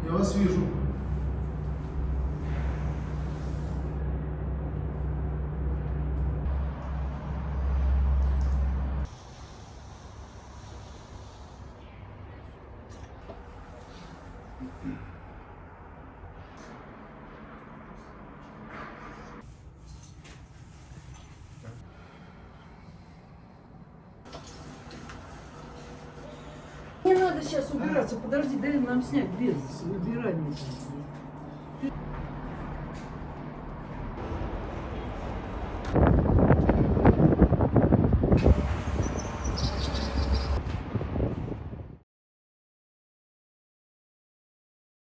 Я вас вижу. Не надо сейчас убираться, подожди, дай нам снять без убирания.